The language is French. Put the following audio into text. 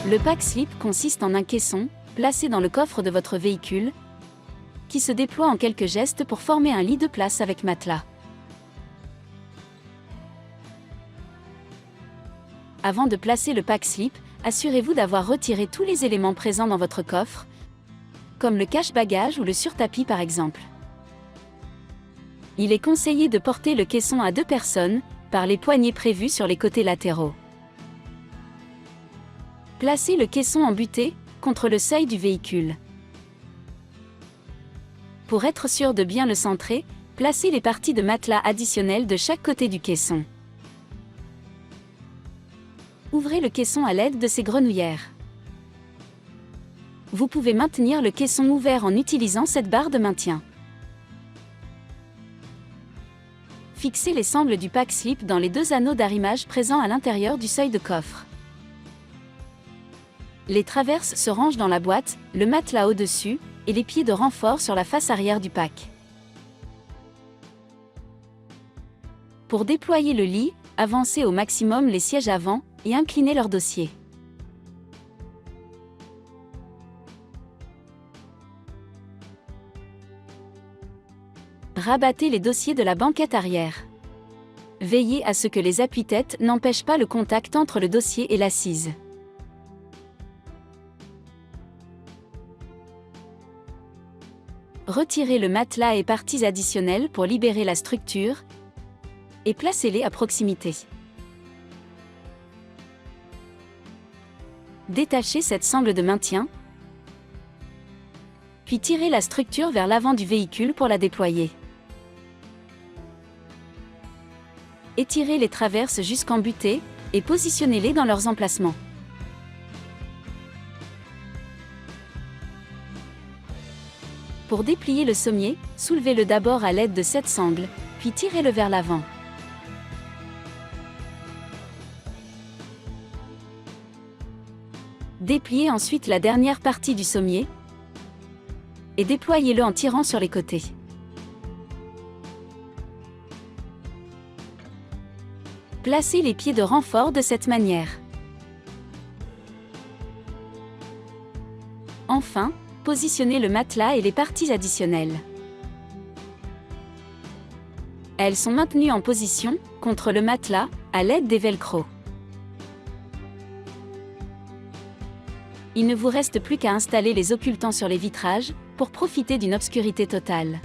Le pack slip consiste en un caisson, placé dans le coffre de votre véhicule, qui se déploie en quelques gestes pour former un lit de place avec matelas. Avant de placer le pack slip, assurez-vous d'avoir retiré tous les éléments présents dans votre coffre, comme le cache-bagages ou le surtapis par exemple. Il est conseillé de porter le caisson à 2 personnes, par les poignées prévues sur les côtés latéraux. Placez le caisson en butée, contre le seuil du véhicule. Pour être sûr de bien le centrer, placez les parties de matelas additionnelles de chaque côté du caisson. Ouvrez le caisson à l'aide de ces grenouillères. Vous pouvez maintenir le caisson ouvert en utilisant cette barre de maintien. Fixez les sangles du pack slip dans les 2 anneaux d'arrimage présents à l'intérieur du seuil de coffre. Les traverses se rangent dans la boîte, le matelas au-dessus, et les pieds de renfort sur la face arrière du pack. Pour déployer le lit, avancez au maximum les sièges avant, et inclinez leur dossier. Rabattez les dossiers de la banquette arrière. Veillez à ce que les appuis-têtes n'empêchent pas le contact entre le dossier et l'assise. Retirez le matelas et parties additionnelles pour libérer la structure et placez-les à proximité. Détachez cette sangle de maintien, puis tirez la structure vers l'avant du véhicule pour la déployer. Étirez les traverses jusqu'en butée et positionnez-les dans leurs emplacements. Pour déplier le sommier, soulevez-le d'abord à l'aide de cette sangle, puis tirez-le vers l'avant. Dépliez ensuite la dernière partie du sommier et déployez-le en tirant sur les côtés. Placez les pieds de renfort de cette manière. Enfin, positionnez le matelas et les parties additionnelles. Elles sont maintenues en position, contre le matelas, à l'aide des velcro. Il ne vous reste plus qu'à installer les occultants sur les vitrages, pour profiter d'une obscurité totale.